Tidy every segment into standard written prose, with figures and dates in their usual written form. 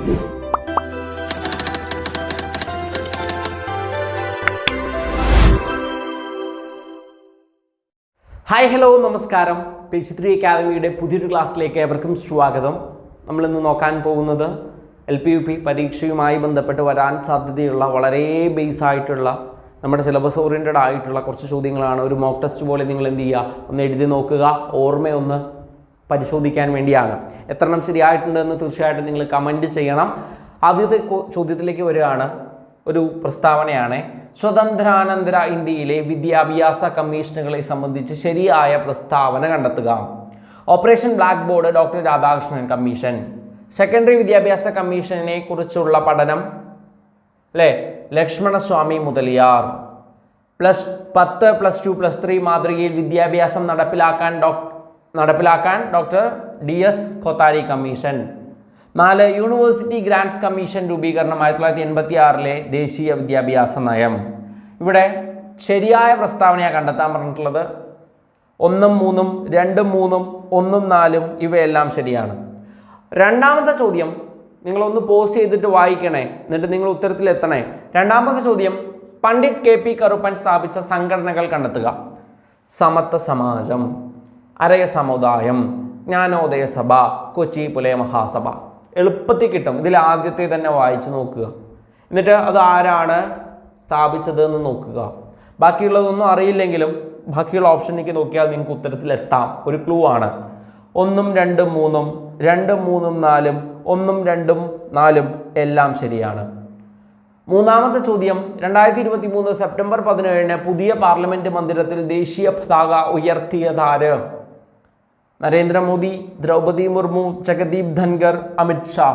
Hi hello നമസ്കാരം. Page 3 അക്കാദമിയുടെ പുതിയൊരു ക്ലാസ്സിലേക്ക് ഏവർക്കും സ്വാഗതം. നമ്മളിന്ന് നോക്കാൻ പോകുന്നത് LP-UP പരീക്ഷയുമായി ബന്ധപ്പെട്ട് വരാൻ സാധ്യതയുള്ള വളരെ ബേസ് ആയിട്ടുള്ള നമ്മുടെ സിലബസ് ഓറിയൻറ്റഡ് ആയിട്ടുള്ള കുറച്ച് ചോദ്യങ്ങളാണ്. ഒരു മോക്ക് ടെസ്റ്റ് പോലെ നിങ്ങൾ എന്ത് ചെയ്യുക, ഒന്ന് എഴുതി നോക്കുക, ഓർമ്മയൊന്ന് പരിശോധിക്കാൻ വേണ്ടിയാണ്. എത്ര എണ്ണം ശരിയായിട്ടുണ്ടെന്ന് തീർച്ചയായിട്ടും നിങ്ങൾ കമൻറ്റ് ചെയ്യണം. ആദ്യത്തെ ചോദ്യത്തിലേക്ക് വരികയാണ്. ഒരു പ്രസ്താവനയാണ്. സ്വതന്ത്രാനന്തര ഇന്ത്യയിലെ വിദ്യാഭ്യാസ കമ്മീഷനുകളെ സംബന്ധിച്ച് ശരിയായ പ്രസ്താവന കണ്ടെത്തുക. Operation black board doctor Radhakrishnan commission. Secondary വിദ്യാഭ്യാസ കമ്മീഷനെ കുറിച്ചുള്ള പഠനം അല്ലേ ലക്ഷ്മണസ്വാമി മുതലിയാർ. +10, +2, +3 മാതൃകയിൽ വിദ്യാഭ്യാസം നടപ്പിലാക്കാൻ doctor DS Kothari commission. 4 university grants commission രൂപീകരണം 1986 ദേശീയ വിദ്യാഭ്യാസ നയം. ഇവിടെ ശരിയായ പ്രസ്താവനയാണ് കണ്ടെത്താൻ പറഞ്ഞിട്ടുള്ളത്. 1, 3, 2, 3, 1, 4 ഇവയെല്ലാം ശരിയാണ്. രണ്ടാമത്തെ ചോദ്യം നിങ്ങളൊന്ന് പോസ് ചെയ്തിട്ട് വായിക്കണേ, എന്നിട്ട് നിങ്ങൾ ഉത്തരത്തിലെത്തണേ. രണ്ടാമത്തെ ചോദ്യം, പണ്ഡിറ്റ് KP കറുപ്പൻ സ്ഥാപിച്ച സംഘടനകൾ കണ്ടെത്തുക. സമത്വ സമാജം, അരയ സമുദായം, ജ്ഞാനോദയ സഭ, കൊച്ചി പുലയ മഹാസഭ. എളുപ്പത്തിൽ കിട്ടും. ഇതിൽ ആദ്യത്തെ തന്നെ വായിച്ചു നോക്കുക, എന്നിട്ട് അത് ആരാണ് സ്ഥാപിച്ചത് എന്ന് നോക്കുക. ബാക്കിയുള്ളതൊന്നും അറിയില്ലെങ്കിലും ബാക്കിയുള്ള ഓപ്ഷനിലേക്ക് നോക്കിയാൽ നിങ്ങൾക്ക് ഉത്തരത്തിലെത്താം. ഒരു ക്ലൂ ആണ്. 1, 2, 3, 2, 3, 4, 1, 2, 4 എല്ലാം ശരിയാണ്. മൂന്നാമത്തെ ചോദ്യം, 2023 സെപ്റ്റംബർ 17 പുതിയ പാർലമെന്റ് മന്ദിരത്തിൽ ദേശീയ പതാക ഉയർത്തിയതാര്? നരേന്ദ്രമോദി, ദ്രൗപദി മുർമു, ജഗദീപ് ധൻഖർ, അമിത് ഷാ.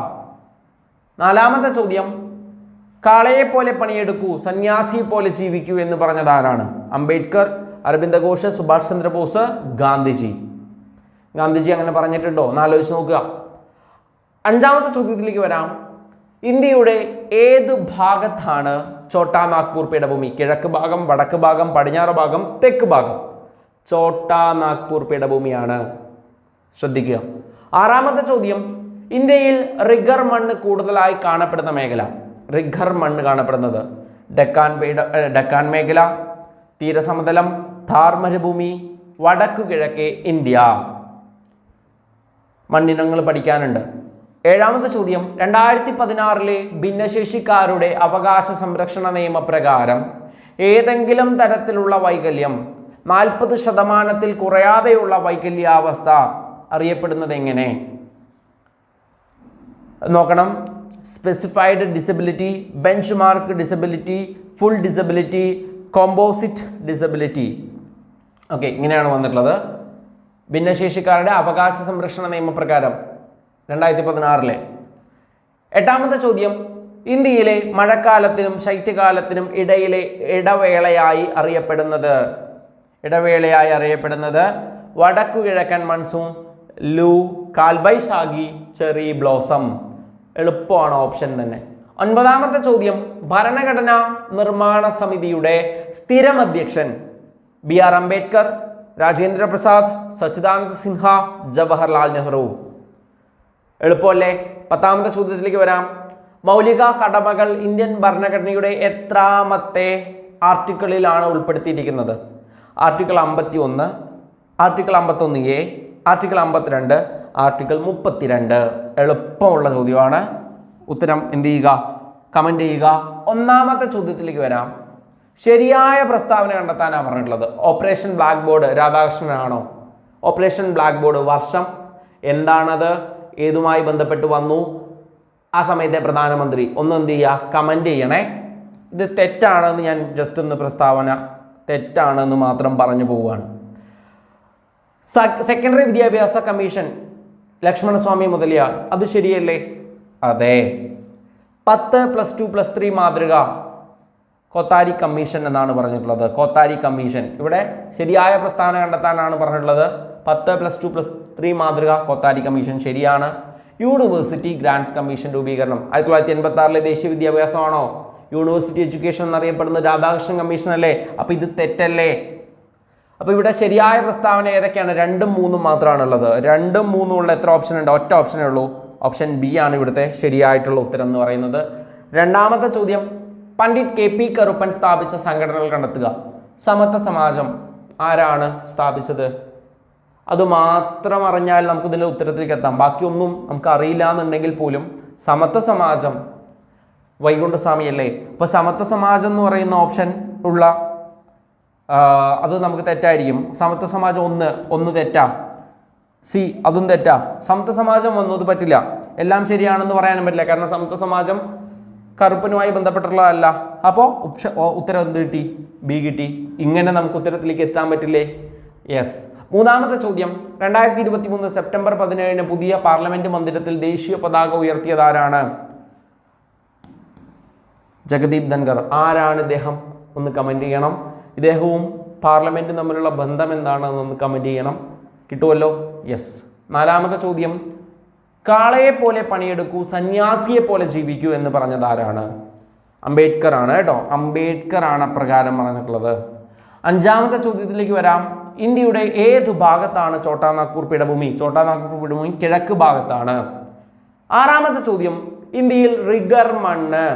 നാലാമത്തെ ചോദ്യം, കാളയെ പോലെ പണിയെടുക്കൂ, സന്യാസി പോലെ ജീവിക്കൂ എന്ന് പറഞ്ഞത് ആരാണ്? അംബേദ്കർ, അരവിന്ദ ഘോഷ്, സുഭാഷ് ചന്ദ്രബോസ്, ഗാന്ധിജി. ഗാന്ധിജി അങ്ങനെ പറഞ്ഞിട്ടുണ്ടോ എന്ന് ആലോചിച്ച് നോക്കുക. അഞ്ചാമത്തെ ചോദ്യത്തിലേക്ക് വരാം. ഇന്ത്യയുടെ ഏത് ഭാഗത്താണ് ഛോട്ടാ നാഗ്പൂർ പീഠഭൂമി? കിഴക്ക് ഭാഗം, വടക്ക് ഭാഗം, പടിഞ്ഞാറ് ഭാഗം, തെക്ക് ഭാഗം? ഛോട്ടാ നാഗ്പൂർ പീഠഭൂമിയാണ്. ശ്രദ്ധിക്കുക. ആറാമത്തെ ചോദ്യം, ഇന്ത്യയിൽ റിഗർ മണ്ണ് കൂടുതലായി കാണപ്പെടുന്ന മേഖല? റിഗർ മണ്ണ് കാണപ്പെടുന്നത് ഡെക്കാൻ മേഖല, തീരസമതലം, ഥാർ മരുഭൂമി, വടക്കു കിഴക്കേ ഇന്ത്യ. മണ്ണിനങ്ങൾ പഠിക്കാനുണ്ട്. ഏഴാമത്തെ ചോദ്യം, 2016 ഭിന്നശേഷിക്കാരുടെ അവകാശ സംരക്ഷണ നിയമപ്രകാരം ഏതെങ്കിലും തരത്തിലുള്ള വൈകല്യം 40% കുറയാതെയുള്ള വൈകല്യാവസ്ഥ അറിയപ്പെടുന്നത് എങ്ങനെ? നോക്കണം. Specified disability, bench mark disability, full disability, composite disability. Okay, ഇങ്ങനെയാണ് വന്നിട്ടുള്ളത്. ഭിന്നശേഷിക്കാരുടെ അവകാശ സംരക്ഷണ നിയമപ്രകാരം 2016. എട്ടാമത്തെ ചോദ്യം, ഇന്ത്യയിലെ മഴക്കാലത്തിനും ശൈത്യകാലത്തിനും ഇടവേളയായി അറിയപ്പെടുന്നത് വടക്കു കിഴക്കൻ മൺസൂൺ, ലൂ, കാൽബൈശാഖി, ചെറി ബ്ലോസം. എളുപ്പമാണ്, ഓപ്ഷൻ തന്നെ. ഒൻപതാമത്തെ ചോദ്യം, ഭരണഘടനാ നിർമ്മാണ സമിതിയുടെ സ്ഥിരം അധ്യക്ഷൻ? BR അംബേദ്കർ, രാജേന്ദ്ര പ്രസാദ്, സച്ചിദാനന്ദ സിൻഹ, ജവഹർലാൽ നെഹ്റു. എളുപ്പമല്ലേ? പത്താമത്തെ ചോദ്യത്തിലേക്ക് വരാം. മൗലിക കടമകൾ ഇന്ത്യൻ ഭരണഘടനയുടെ എത്രാമത്തെ ആർട്ടിക്കിളിലാണ് ഉൾപ്പെടുത്തിയിരിക്കുന്നത്? Article 51, article 51A, article 52, article 32. എളുപ്പമുള്ള ചോദ്യമാണ്. ഉത്തരം എന്ത് ചെയ്യുക? കമൻറ്റ് ചെയ്യുക. ഒന്നാമത്തെ ചോദ്യത്തിലേക്ക് വരാം. ശരിയായ പ്രസ്താവന കണ്ടെത്താനാണ് പറഞ്ഞിട്ടുള്ളത്. ഓപ്പറേഷൻ ബ്ലാക്ക് ബോർഡ് രാധാകൃഷ്ണനാണോ? ഓപ്പറേഷൻ ബ്ലാക്ക് ബോർഡ് വർഷം എന്താണത്? ഏതുമായി ബന്ധപ്പെട്ട് വന്നു? ആ സമയത്തെ പ്രധാനമന്ത്രി? ഒന്ന് എന്ത് ചെയ്യുക? കമൻറ്റ് ചെയ്യണേ. ഇത് തെറ്റാണെന്ന് ഞാൻ ജസ്റ്റ് ഒന്ന് പ്രസ്താവന തെറ്റാണെന്ന് മാത്രം പറഞ്ഞു പോവുകയാണ്. സെക്കൻഡറി വിദ്യാഭ്യാസ കമ്മീഷൻ ലക്ഷ്മണസ്വാമി മുതലിയാർ, അത് ശരിയല്ലേ? അതെ. 10, +2, +3 മാതൃക കൊത്താരി കമ്മീഷൻ എന്നാണ് പറഞ്ഞിട്ടുള്ളത്. കൊത്താരി കമ്മീഷൻ. ഇവിടെ ശരിയായ പ്രസ്താവന കണ്ടെത്താനാണ് പറഞ്ഞിട്ടുള്ളത്. 10, +2, +3 മാതൃക കൊത്താരി കമ്മീഷൻ ശരിയാണ്. യൂണിവേഴ്സിറ്റി ഗ്രാൻഡ്സ് കമ്മീഷൻ രൂപീകരണം 1986 ദേശീയ വിദ്യാഭ്യാസമാണോ? യൂണിവേഴ്സിറ്റി എഡ്യൂക്കേഷൻ എന്നറിയപ്പെടുന്നത് രാധാകൃഷ്ണൻ കമ്മീഷൻ അല്ലേ? അപ്പോൾ ഇത് തെറ്റല്ലേ? അപ്പോൾ ഇവിടെ ശരിയായ പ്രസ്താവന ഏതൊക്കെയാണ്? 2, 3 മാത്രമാണുള്ളത്. 2, 3 ഉള്ള എത്ര ഓപ്ഷൻ ഉണ്ട്? ഒറ്റ ഓപ്ഷനേ ഉള്ളൂ. ഓപ്ഷൻ ബി ആണ് ഇവിടുത്തെ ശരിയായിട്ടുള്ള ഉത്തരം എന്ന് പറയുന്നത്. രണ്ടാമത്തെ ചോദ്യം, പണ്ഡിറ്റ് KP കറുപ്പൻ സ്ഥാപിച്ച സംഘടനകൾ കണ്ടെത്തുക. സമത്വ സമാജം ആരാണ് സ്ഥാപിച്ചത്? അത് മാത്രം അറിഞ്ഞാൽ നമുക്ക് ഇതിൻ്റെ ഉത്തരത്തിലേക്ക് എത്താം. ബാക്കിയൊന്നും നമുക്ക് അറിയില്ല എന്നുണ്ടെങ്കിൽ പോലും സമത്വ സമാജം വൈകുണ്ഠസ്വാമി അല്ലേ? അപ്പോൾ സമത്വ സമാജം എന്ന് പറയുന്ന ഓപ്ഷൻ ഉള്ള അത് നമുക്ക് തെറ്റായിരിക്കും. സമത്വ സമാജം ഒന്ന് തെറ്റാ. സി അതും തെറ്റാ. സമത്വ സമാജം ഒന്നത് പറ്റില്ല. എല്ലാം ശരിയാണെന്ന് പറയാനും പറ്റില്ല, കാരണം സമത്വ സമാജം കറുപ്പനുമായി ബന്ധപ്പെട്ടുള്ളതല്ല. അപ്പോൾ ഉത്തരം എന്ത് കിട്ടി? ബി കിട്ടി. ഇങ്ങനെ നമുക്ക് ഉത്തരത്തിലേക്ക് എത്താൻ പറ്റില്ലേ? യെസ്. മൂന്നാമത്തെ ചോദ്യം, 2023 സെപ്റ്റംബർ 17 പുതിയ പാർലമെന്റ് മന്ദിരത്തിൽ ദേശീയ പതാക ഉയർത്തിയതാരാണ്? ജഗദീപ് ധൻഖർ. ആരാണ് ഇദ്ദേഹം? ഒന്ന് കമൻറ്റ് ചെയ്യണം. ഇദ്ദേഹവും പാർലമെന്റും തമ്മിലുള്ള ബന്ധം എന്താണെന്നൊന്ന് കമൻറ്റ് ചെയ്യണം. കിട്ടുമല്ലോ? യെസ്. നാലാമത്തെ ചോദ്യം, കാളയെ പോലെ പണിയെടുക്കൂ, സന്യാസിയെ പോലെ ജീവിക്കൂ എന്ന് പറഞ്ഞത് ആരാണ്? അംബേദ്കർ ആണ് കേട്ടോ. അംബേദ്കർ ആണ് അപ്രകാരം പറഞ്ഞിട്ടുള്ളത്. അഞ്ചാമത്തെ ചോദ്യത്തിലേക്ക് വരാം. ഇന്ത്യയുടെ ഏതു ഭാഗത്താണ് ഛോട്ടാ നാഗ്പൂർ പീഠഭൂമി? ഛോട്ടാ നാഗ്പൂർ പീഠഭൂമി കിഴക്ക് ഭാഗത്താണ്. ആറാമത്തെ ചോദ്യം, ഇന്ത്യയിൽ റിഗർ മണ്ണ്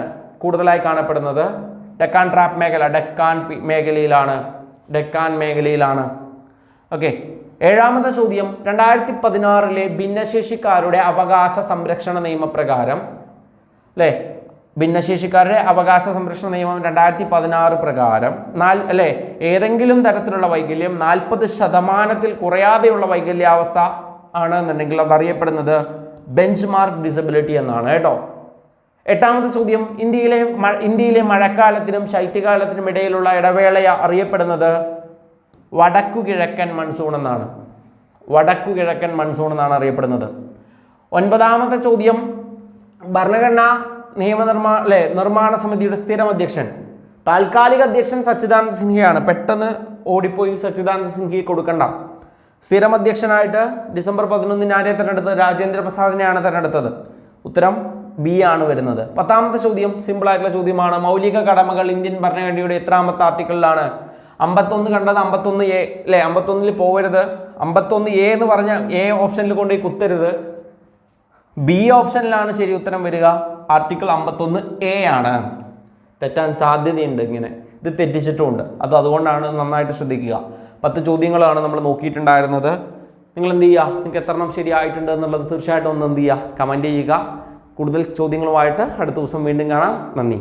കൂടുതലായി കാണപ്പെടുന്നത് ഡെക്കാൻ ട്രാപ്പ് മേഖല, ഡെക്കാൻ മേഖലയിലാണ്. ഓക്കെ. ഏഴാമത്തെ ചോദ്യം, 2016 ഭിന്നശേഷിക്കാരുടെ അവകാശ സംരക്ഷണ നിയമപ്രകാരം അല്ലേ, ഭിന്നശേഷിക്കാരുടെ അവകാശ സംരക്ഷണ നിയമം 2016 പ്രകാരം അല്ലേ, ഏതെങ്കിലും തരത്തിലുള്ള വൈകല്യം 40% കുറയാതെയുള്ള വൈകല്യാവസ്ഥ ആണ് എന്നുണ്ടെങ്കിൽ അതറിയപ്പെടുന്നത് ബെഞ്ച് മാർക്ക് ഡിസബിലിറ്റി എന്നാണ് കേട്ടോ. എട്ടാമത്തെ ചോദ്യം, ഇന്ത്യയിലെ മഴക്കാലത്തിനും ശൈത്യകാലത്തിനും ഇടയിലുള്ള ഇടവേള അറിയപ്പെടുന്നത് വടക്കുകിഴക്കൻ മൺസൂൺ എന്നാണ്. വടക്കുകിഴക്കൻ മൺസൂൺ എന്നാണ് അറിയപ്പെടുന്നത്. ഒൻപതാമത്തെ ചോദ്യം, ഭരണഘടനാ നിർമ്മാണ സമിതിയുടെ സ്ഥിരം അധ്യക്ഷൻ, താൽക്കാലിക അധ്യക്ഷൻ സച്ചിദാനന്ദ സിൻഹയാണ്. പെട്ടെന്ന് ഓടിപ്പോയി സച്ചിദാനന്ദ സിൻഹയെ കൊടുക്കണ്ട. സ്ഥിരം അധ്യക്ഷനായിട്ട് ഡിസംബർ 11 ആരെ തിരഞ്ഞെടുത്തത്? രാജേന്ദ്ര പ്രസാദിനെയാണ് തിരഞ്ഞെടുത്തത്. ഉത്തരം ബി ആണ് വരുന്നത്. പത്താമത്തെ ചോദ്യം സിമ്പിൾ ആയിട്ടുള്ള ചോദ്യമാണ്. മൗലിക കടമകൾ ഇന്ത്യൻ ഭരണഘടനയുടെ എത്രാമത്തെ ആർട്ടിക്കിളിലാണ്? 51 കണ്ടത് 51A അല്ലേ? 51ൽ പോകരുത്. 51A എന്ന് പറഞ്ഞ എ ഓപ്ഷനിൽ കൊണ്ടുപോയി കുത്തരുത്. ബി ഓപ്ഷനിലാണ് ശരി ഉത്തരം വരിക. ആർട്ടിക്കിൾ 51A ആണ്. തെറ്റാൻ സാധ്യതയുണ്ട്. ഇങ്ങനെ ഇത് തെറ്റിച്ചിട്ടുമുണ്ട്. അതുകൊണ്ടാണ് നന്നായിട്ട് ശ്രദ്ധിക്കുക. 10 ചോദ്യങ്ങളാണ് നമ്മൾ നോക്കിയിട്ടുണ്ടായിരുന്നത്. നിങ്ങൾ എന്ത് ചെയ്യുക? നിങ്ങൾക്ക് എത്രണ്ണം ശരിയായിട്ടുണ്ട് എന്നുള്ളത് തീർച്ചയായിട്ടും ഒന്ന് എന്ത് ചെയ്യുക? കമൻറ്റ് ചെയ്യുക. കൂടുതൽ ചോദ്യങ്ങളുമായിട്ട് അടുത്ത ദിവസം വീണ്ടും കാണാം. നന്ദി.